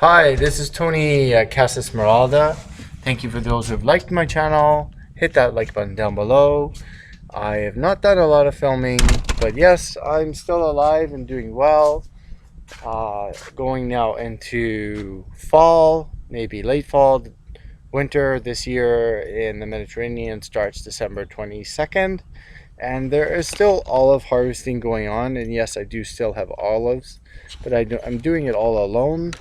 Hi, this is Tony Casa Esmeralda. Thank you for those who've liked my channel. Hit that like button down below. I have not done a lot of filming, but yes, I'm still alive and doing well. Going now into fall, maybe late fall, winter this year in the Mediterranean starts December 22nd. And there is still olive harvesting going on. And yes, I do still have olives, but I'm doing it all alone.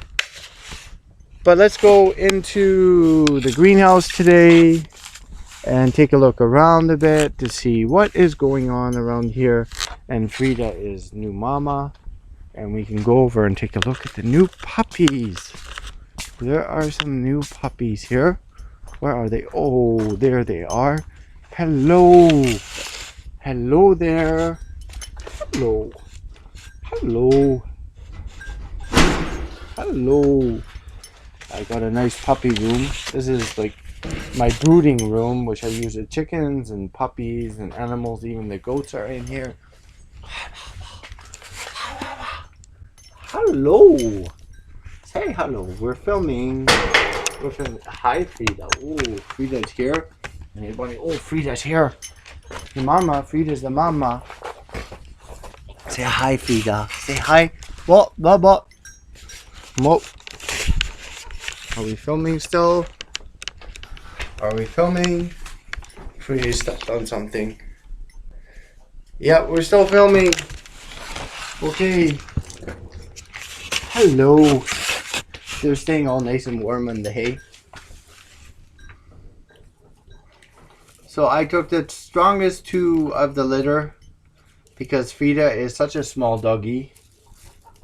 But let's go into the greenhouse today and take a look around a bit to see what is going on around here. And Frida is new mama, and we can go over and take a look at the new puppies. There are some new puppies here. Where are they? Oh, there they are. Hello. Hello there. Hello. Hello. Hello. I got a nice puppy room. This is like my brooding room, which I use the chickens and puppies and animals. Even the goats are in here. Hello. Say hello. We're filming. Hi, Frida. Oh, Frida's here. Anybody? Oh, Frida's here. The mama. Frida's the mama. Say hi, Frida. Say hi. What? What? What? Are we filming still? Are we filming? Frida stepped on something. Yeah, we're still filming. Okay. Hello. They're staying all nice and warm in the hay. So I took the strongest two of the litter because Frida is such a small doggy,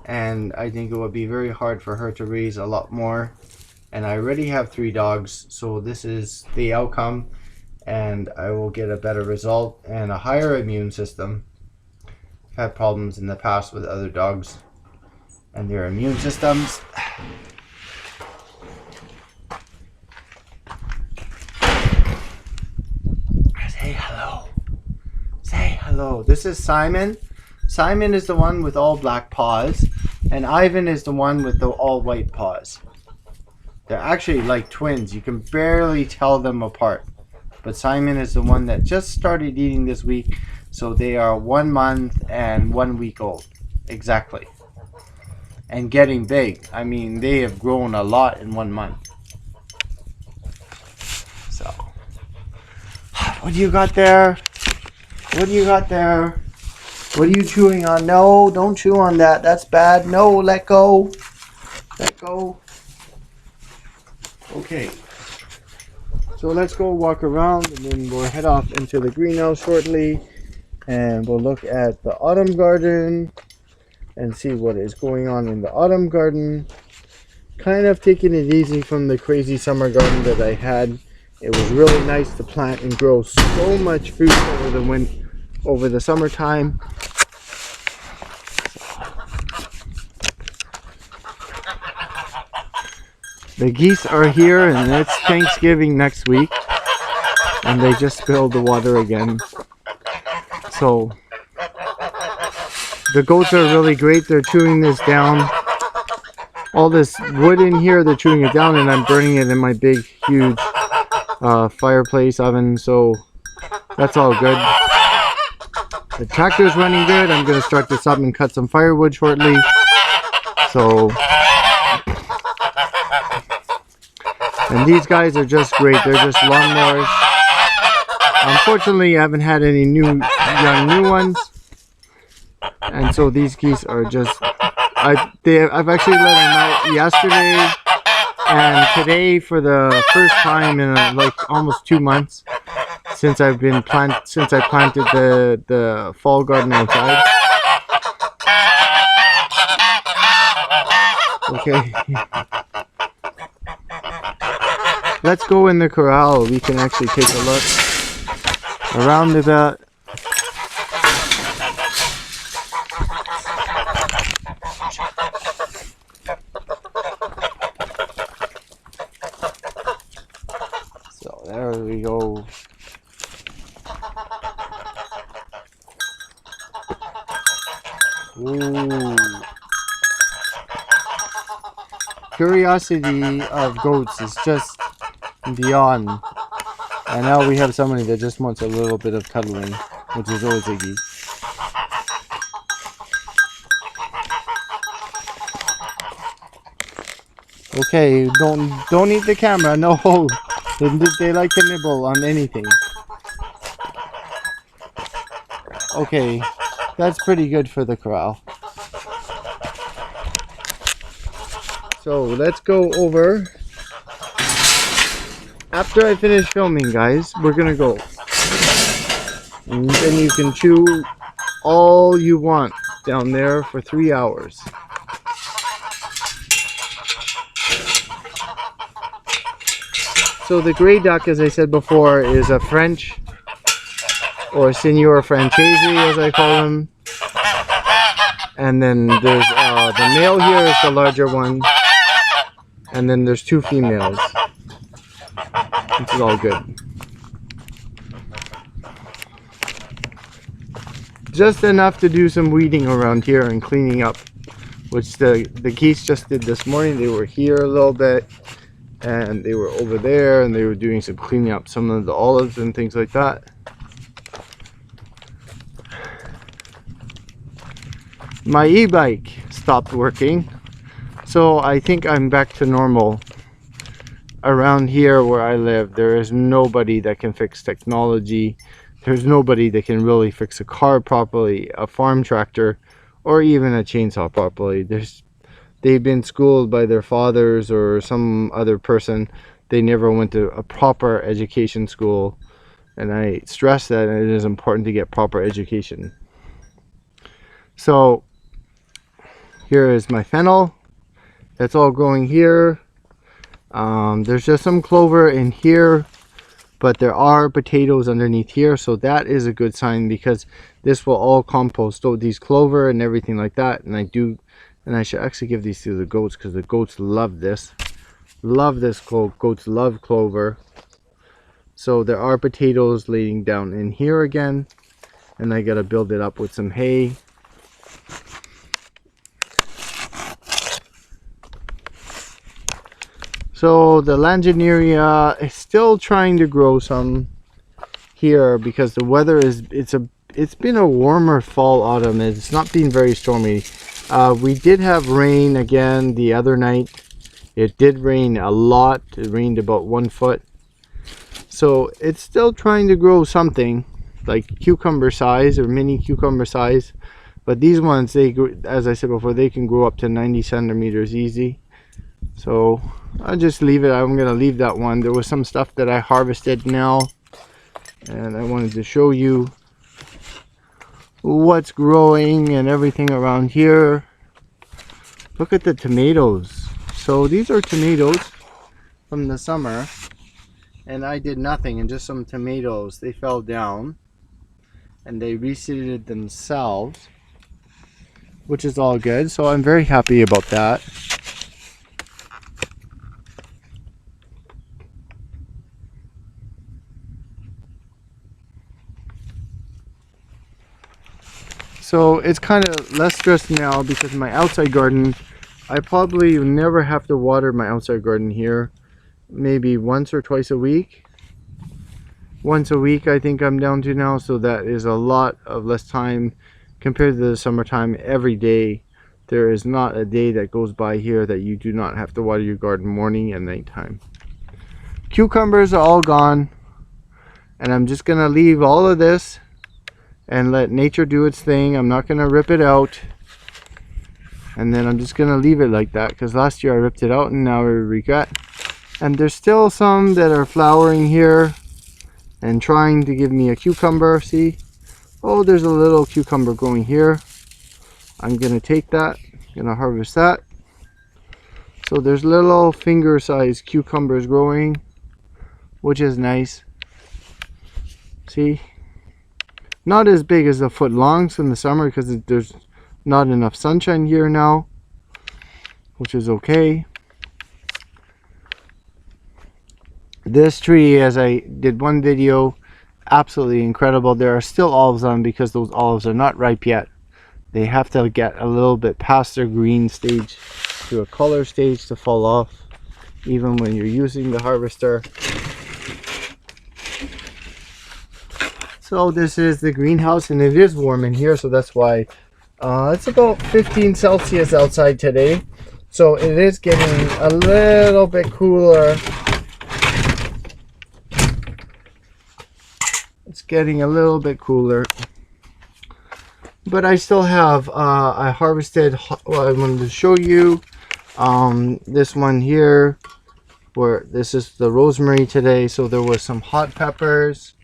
and I think it would be very hard for her to raise a lot more. And I already have 3 dogs, so this is the outcome, and I will get a better result and a higher immune system. I've had problems in the past with other dogs and their immune systems. Say hello. Say hello. This is Simon. Simon is the one with all black paws, and Ivan is the one with the all white paws. They're actually like twins. You can barely tell them apart. But Simon is the one that just started eating this week. So they are 1 month and 1 week old. Exactly. And getting big. I mean, they have grown a lot in 1 month. So. What do you got there? What do you got there? What are you chewing on? No, don't chew on that. That's bad. No, let go. Let go. Okay, so let's go walk around, and then we'll head off into the greenhouse shortly, and we'll look at the autumn garden and see what is going on in the autumn garden. Kind of taking it easy from the crazy summer garden that I had. It was really nice to plant and grow so much fruit over the summertime. The geese are here, and it's Thanksgiving next week, and they just spilled the water again. So the goats are really great. They're chewing this down. All this wood in here, they're chewing it down, and I'm burning it in my big, huge fireplace oven. So that's all good. The tractor's running good. I'm going to start this up and cut some firewood shortly. So... and these guys are just great. They're just lawnmowers. Unfortunately, I haven't had any young new ones, and so these geese are just. I've actually let them out yesterday and today for the first time in like almost 2 months since I planted the fall garden outside. Okay. Let's go in the corral. We can actually take a look around a bit. So there we go. Ooh. curiosity of goats is just beyond. And now we have somebody that just wants a little bit of cuddling, which is always Iggy. Okay, don't eat the camera. No, they like to nibble on anything. Okay, that's pretty good for the corral. So let's go over. After I finish filming, guys, we're gonna go. And then you can chew all you want down there for 3 hours. So the gray duck, as I said before, is a French or Senior Francese, as I call them. And then there's the male here is the larger one, and then there's 2 females. Which is all good. Just enough to do some weeding around here and cleaning up, which the geese just did this morning. They were here a little bit, and they were over there, and they were doing some cleaning up some of the olives and things like that. My e-bike stopped working, so I think I'm back to normal. Around here where I live, there is nobody that can fix technology. There's nobody that can really fix a car properly, a farm tractor, or even a chainsaw properly. They've been schooled by their fathers or some other person. They never went to a proper education school, and I stress that it is important to get proper education. So here is my fennel. That's all growing here. There's just some clover in here, but there are potatoes underneath here, so that is a good sign, because this will all compost these clover and everything like that. And I should actually give these to the goats, because the goats love this. Goats love clover. So there are potatoes laying down in here again, and I gotta build it up with some hay. So the Lagenaria is still trying to grow some here, because the weather is, it's been a warmer fall autumn. It's not been very stormy. We did have rain again the other night. It did rain a lot. It rained about 1 foot. So it's still trying to grow something like cucumber size or mini cucumber size. But these ones, as I said before, they can grow up to 90 centimeters easy. So I'll just leave it. I'm gonna leave that one. There was some stuff that I harvested now, and I wanted to show you what's growing and everything around here. Look at the tomatoes. So these are tomatoes from the summer, and I did nothing, and just some tomatoes, they fell down and they reseeded themselves, which is all good. So I'm very happy about that. So it's kind of less stressed now, because my outside garden, I probably never have to water my outside garden here. Maybe once or twice a week. Once a week I think I'm down to now, so that is a lot of less time compared to the summertime. Every day, there is not a day that goes by here that you do not have to water your garden morning and nighttime. Cucumbers are all gone, and I'm just gonna leave all of this and let nature do its thing. I'm not gonna rip it out, and then I'm just gonna leave it like that, because last year I ripped it out and now I regret. And there's still some that are flowering here and trying to give me a cucumber. See, oh, there's a little cucumber growing here. I'm gonna take that, gonna harvest that. So there's little finger-sized cucumbers growing, which is nice. See, not as big as a foot longs in the summer, because there's not enough sunshine here now, which is okay. This tree, as I did one video, absolutely incredible. There are still olives on, because those olives are not ripe yet. They have to get a little bit past their green stage. through a color stage to fall off even when you're using the harvester. So this is the greenhouse, and it is warm in here, so that's why it's about 15 Celsius outside today. So it is getting a little bit cooler. It's getting a little bit cooler. But I still have, I harvested, well, I wanted to show you this one here, where this is the rosemary today. So there was some hot peppers.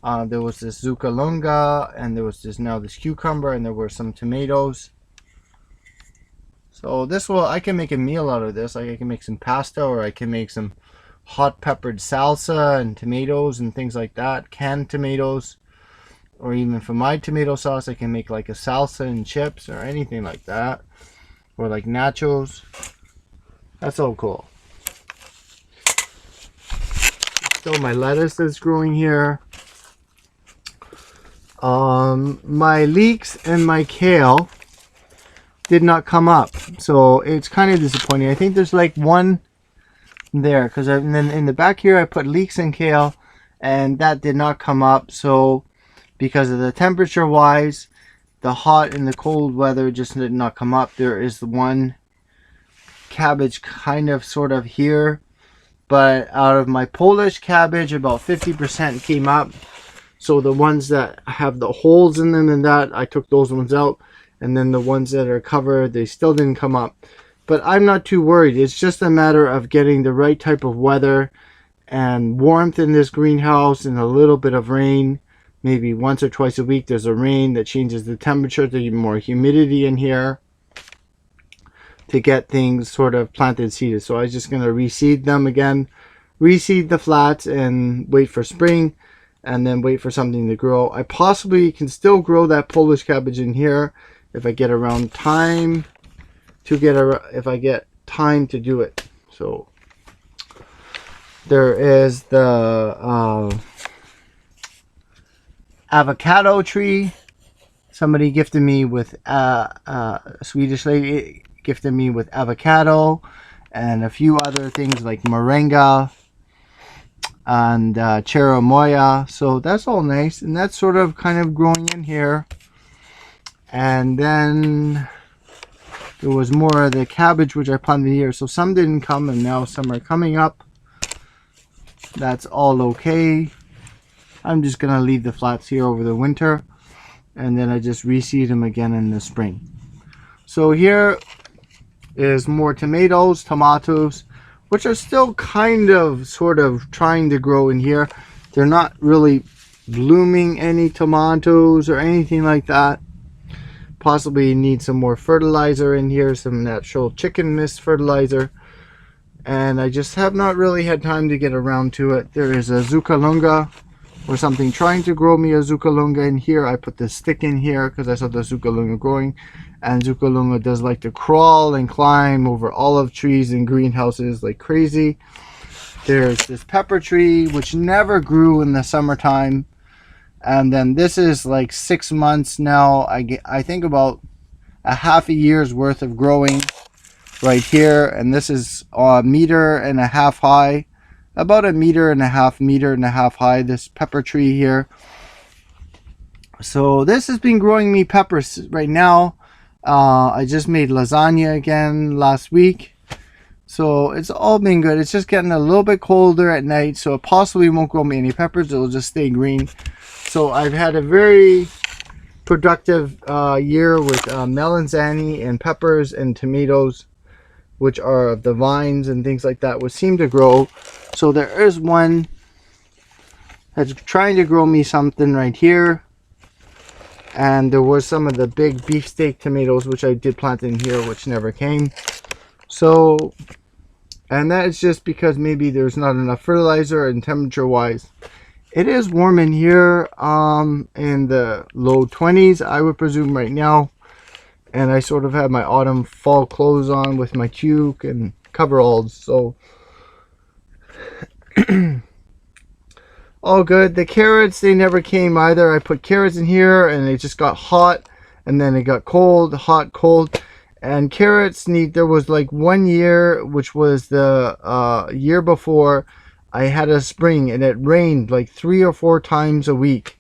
There was this Zucalunga, and there was this cucumber, and there were some tomatoes. So this will, I can make a meal out of this. Like I can make some pasta, or I can make some hot peppered salsa and tomatoes and things like that. Canned tomatoes, or even for my tomato sauce, I can make like a salsa and chips or anything like that, or like nachos. That's so cool. Still, my lettuce is growing here. My leeks and my kale did not come up, so it's kind of disappointing. I think there's like one there, because then in the back here I put leeks and kale, and that did not come up. So because of the temperature wise, the hot and the cold weather just did not come up. There is the one cabbage kind of sort of here, but out of my Polish cabbage about 50% came up. So the ones that have the holes in them and that, I took those ones out. And then the ones that are covered, they still didn't come up. But I'm not too worried. It's just a matter of getting the right type of weather and warmth in this greenhouse, and a little bit of rain. Maybe once or twice a week there's a rain that changes the temperature to get more humidity in here to get things sort of planted, seeded. So I was just going to reseed them again. Reseed the flats and wait for spring, and then wait for something to grow. I possibly can still grow that Polish cabbage in here if I get around time to if I get time to do it. So there is the avocado tree. Somebody gifted me with a Swedish lady gifted me with avocado and a few other things like moringa and cherimoya. So that's all nice, and that's sort of kind of growing in here. And then there was more of the cabbage which I planted here. So some didn't come, and now some are coming up. That's all okay. I'm just gonna leave the flats here over the winter, and then I just reseed them again in the spring. So here is more tomatoes, which are still kind of sort of trying to grow in here. They're not really blooming any tomatoes or anything like that. Possibly need some more fertilizer in here, some natural chicken mist fertilizer, and I just have not really had time to get around to it. There is a Zucalunga or something trying to grow me a Zucalunga in here. I put the stick in here because I saw the Zucalunga growing, and Zucalunga does like to crawl and climb over olive trees and greenhouses like crazy. There's this pepper tree which never grew in the summertime. And then this is like 6 months now. I think about a half a year's worth of growing right here. And this is a 1.5 meters high, about 1.5 meters high, this pepper tree here. So this has been growing me peppers right now. I just made lasagna again last week. So it's all been good. It's just getting a little bit colder at night, so it possibly won't grow me any peppers. It'll just stay green. So I've had a very productive year with melanzani and peppers and tomatoes, which are the vines and things like that, which seem to grow. So there is one that's trying to grow me something right here. And there was some of the big beefsteak tomatoes, which I did plant in here, which never came. So, and that is just because maybe there's not enough fertilizer, and temperature wise it is warm in here, in the low 20s I would presume right now. And I sort of have my autumn fall clothes on with my toque and coveralls, so all good. The carrots, they never came either. I put carrots in here and it just got hot, and then it got cold, hot, cold. And carrots need, there was like 1 year, which was the year before, I had a spring and it rained like 3 or 4 times a week.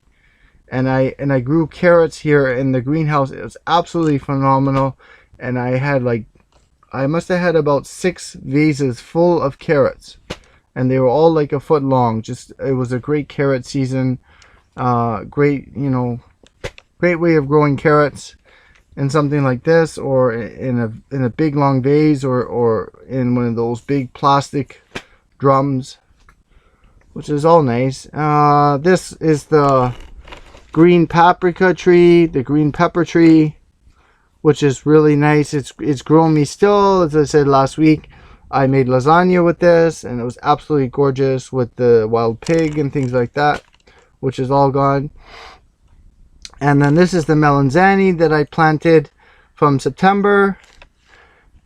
And I grew carrots here in the greenhouse. It was absolutely phenomenal. And I must have had about 6 vases full of carrots. And they were all like a foot long. Just, it was a great carrot season. Great, great way of growing carrots in something like this, or in a big long vase, or in one of those big plastic drums, which is all nice. This is the green paprika tree, the green pepper tree, which is really nice. It's grown me still. As I said last week, I made lasagna with this, and it was absolutely gorgeous with the wild pig and things like that, which is all gone. And then this is the melanzani that I planted from September.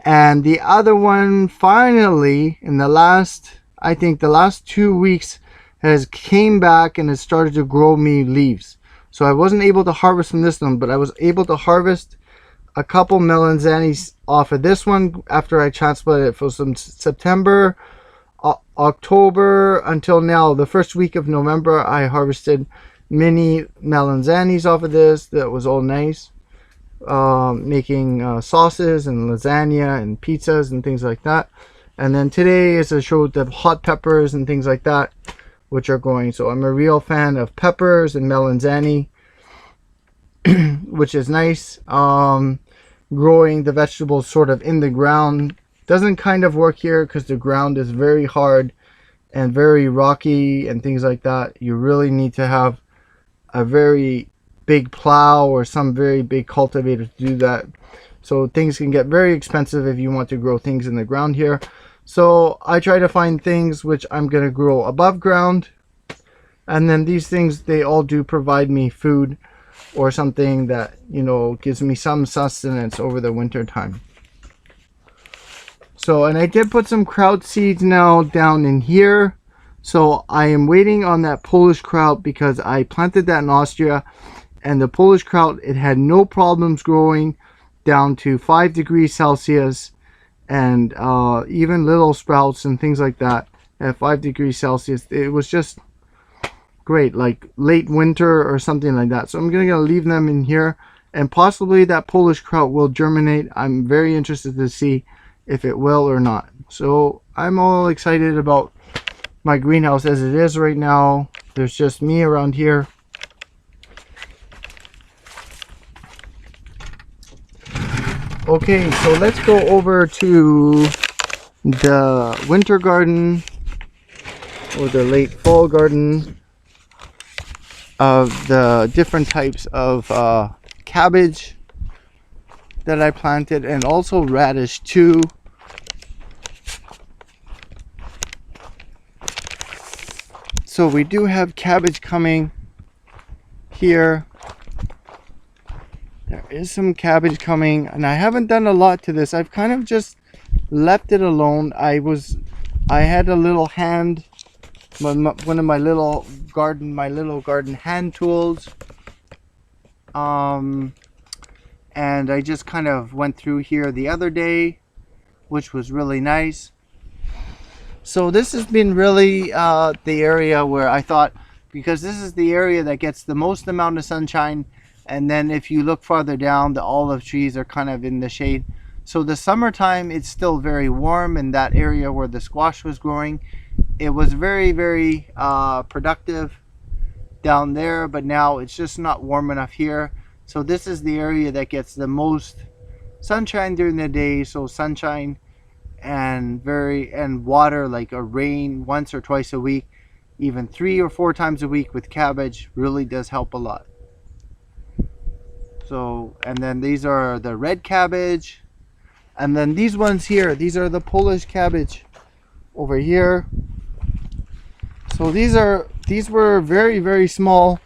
And the other one, finally, in the last, I think the last 2 weeks, has came back and has started to grow me leaves. So I wasn't able to harvest from this one, but I was able to harvest a couple melanzanis off of this one after I transplanted it from September, October until now. The first week of November, I harvested mini melanzanis off of this. That was all nice. Making sauces and lasagna and pizzas and things like that. And then today is a show of hot peppers and things like that, which are going. So I'm a real fan of peppers and melanzani, which is nice. Growing the vegetables sort of in the ground doesn't kind of work here because the ground is very hard and very rocky and things like that. You really need to have a very big plow or some very big cultivator to do that. So things can get very expensive if you want to grow things in the ground here. So I try to find things which I'm going to grow above ground. And then these things, they all do provide me food or something that, gives me some sustenance over the winter time. So, and I did put some kraut seeds now down in here. So I am waiting on that Polish kraut because I planted that in Austria, and the Polish kraut, it had no problems growing down to 5 degrees Celsius, and even little sprouts and things like that at 5 degrees Celsius. It was just great, like late winter or something like that. So I'm gonna leave them in here, and possibly that Polish kraut will germinate. I'm very interested to see if it will or not. So I'm all excited about my greenhouse as it is right now. There's just me around here. Okay, so let's go over to the winter garden, or the late fall garden, of the different types of cabbage that I planted, and also radish too. So we do have cabbage coming here. There is some cabbage coming, and I haven't done a lot to this. I've kind of just left it alone. I had a little hand, one of my little garden hand tools, and I just kind of went through here the other day, which was really nice. So this has been really the area where I thought, because this is the area that gets the most amount of sunshine, and then if you look farther down, the olive trees are kind of in the shade. So the summertime, it's still very warm in that area where the squash was growing. It was very, very productive down there, but now it's just not warm enough here. So this is the area that gets the most sunshine during the day. So sunshine and water, like a rain once or twice a week, even 3 or 4 times a week with cabbage, really does help a lot. So, and then these are the red cabbage, and then these ones here, these are the Polish cabbage over here. So these were very, very small,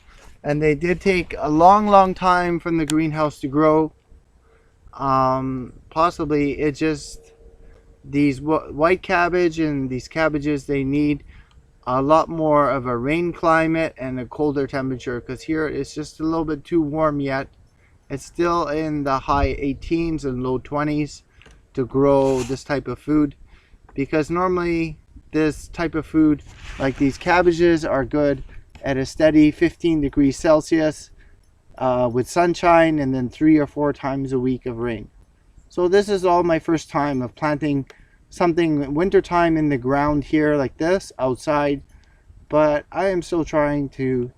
and they did take a long time from the greenhouse to grow. Possibly it just, these white cabbage and these cabbages, they need a lot more of a rain climate and a colder temperature, because here it's just a little bit too warm yet, It's still in the high 18s and low 20s to grow this type of food, because normally this type of food, like these cabbages, are good at a steady 15 degrees Celsius with sunshine, and then 3 or 4 times a week of rain. So this is all my first time of planting something wintertime in the ground here like this outside, but I am still trying to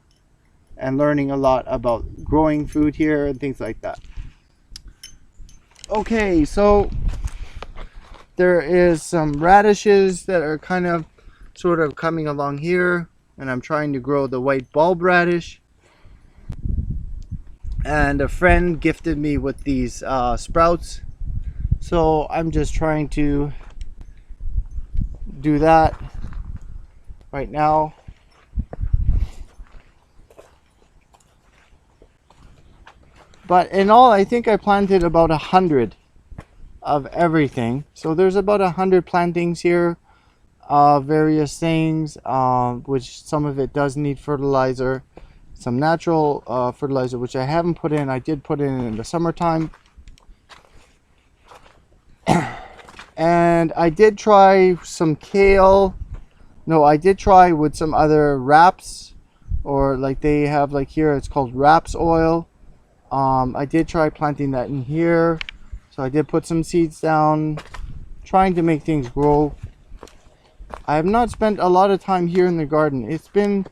and learning a lot about growing food here and things like that. Okay, so there is some radishes that are kind of sort of coming along here, and I'm trying to grow the white bulb radish. And a friend gifted me with these sprouts, so I'm just trying to do that right now. But in all, I think I planted about 100 of everything. So there's about 100 plantings here, various things, which some of it does need fertilizer, some natural fertilizer, which I haven't put in. I did put in the summertime. And I did try some kale. No, I did try with some other wraps, or like they have like here, it's called wraps oil. I did try planting that in here. So I did put some seeds down, trying to make things grow. I have not spent a lot of time here in the garden. It's been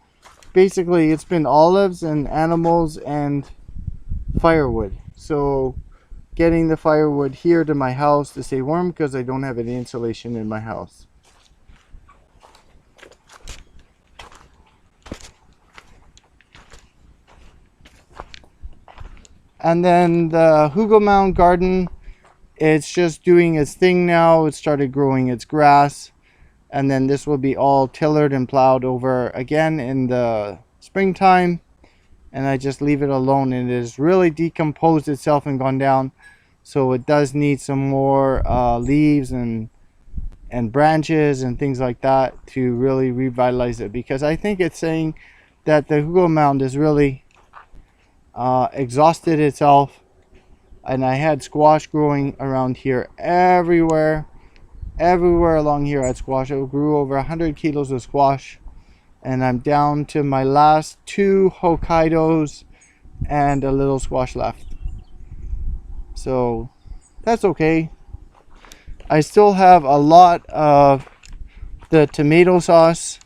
basically, it's been olives and animals and firewood. So getting the firewood here to my house to stay warm, because I don't have any insulation in my house. And then the Hugel garden, it's just doing its thing now. It started growing its grass, and then this will be all tillered and plowed over again in the springtime, and I just leave it alone. And it has really decomposed itself and gone down, so it does need some more leaves and branches and things like that to really revitalize it, because I think it's saying that the Hugel mound is really exhausted itself. And I had squash growing around here everywhere along here. I had squash. I grew over 100 kilos of squash, and I'm down to my last 2 Hokkaidos and a little squash left, so that's okay. I still have a lot of the tomato sauce.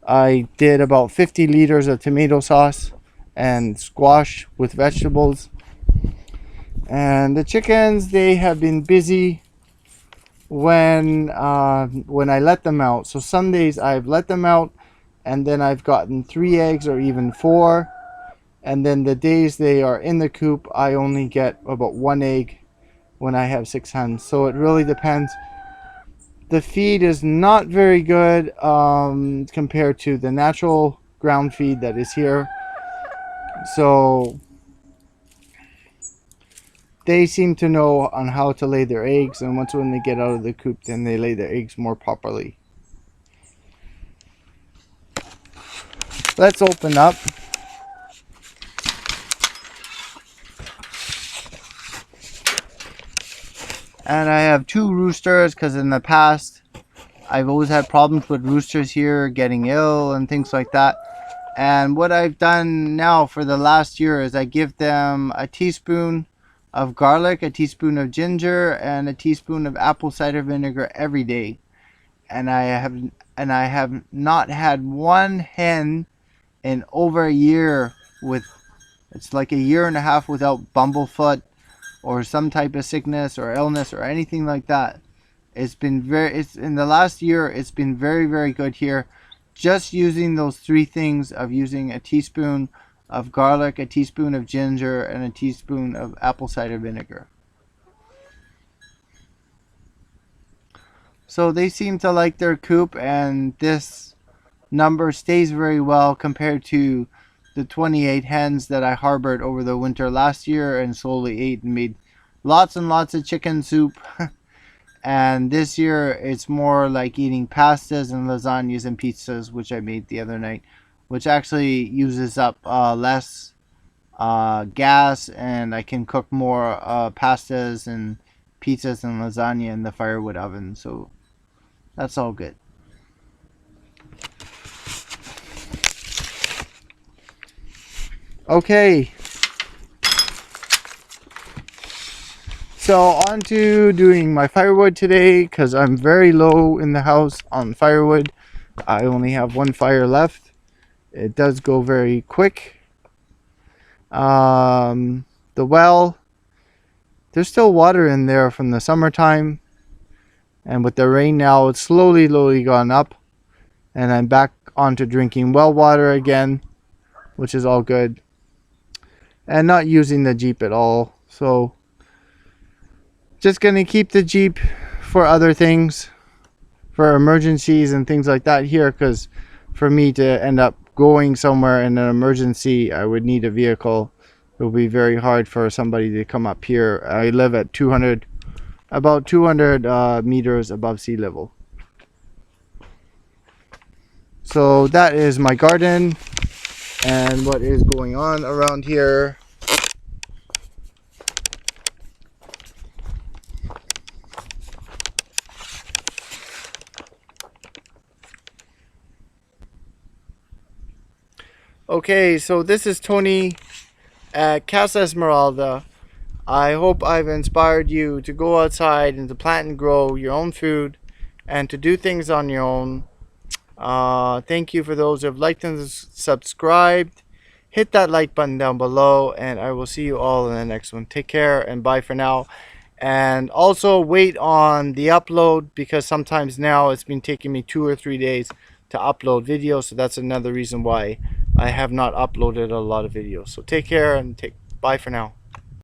I did about 50 liters of tomato sauce and squash with vegetables. And the chickens, they have been busy when I let them out. So some days I've let them out, and then I've gotten 3 eggs or even 4. And then the days they are in the coop, I only get about 1 egg when I have 6 hens. So it really depends. The feed is not very good compared to the natural ground feed that is here. So they seem to know on how to lay their eggs, and once when they get out of the coop, then they lay their eggs more properly. Let's open up. And I have 2 roosters, because in the past I've always had problems with roosters here getting ill and things like that. And what I've done now for the last year is I give them a teaspoon of garlic, a teaspoon of ginger, and a teaspoon of apple cider vinegar every day. And I have not had one hen in over a year with, it's like a year and a half without bumblefoot or some type of sickness or illness or anything like that. It's in the last year, it's been very, very good here. Just using those 3 things of using a teaspoon of garlic, a teaspoon of ginger, and a teaspoon of apple cider vinegar. So they seem to like their coop, and this number stays very well compared to the 28 hens that I harbored over the winter last year and slowly ate and made lots and lots of chicken soup. And this year it's more like eating pastas and lasagnas and pizzas, which I made the other night, which actually uses up less gas, and I can cook more pastas and pizzas and lasagna in the firewood oven. So that's all good. Okay. So on to doing my firewood today, because I'm very low in the house on firewood. I only have one fire left. It does go very quick. The well, there's still water in there from the summertime, and with the rain now, it's slowly gone up, and I'm back onto drinking well water again, which is all good, and not using the Jeep at all. So just gonna keep the Jeep for other things, for emergencies and things like that here, because for me to end up going somewhere in an emergency, I would need a vehicle. It will be very hard for somebody to come up here. I live at about 200 meters above sea level. So that is my garden and what is going on around here. Okay, so this is Tony at Casa Esmeralda. I hope I've inspired you to go outside and to plant and grow your own food and to do things on your own. Thank you for those who have liked and subscribed. Hit that like button down below, and I will see you all in the next one. Take care and bye for now. And also wait on the upload, because sometimes now it's been taking me 2 or 3 days to upload videos, so that's another reason why I have not uploaded a lot of videos. So take care and bye for now.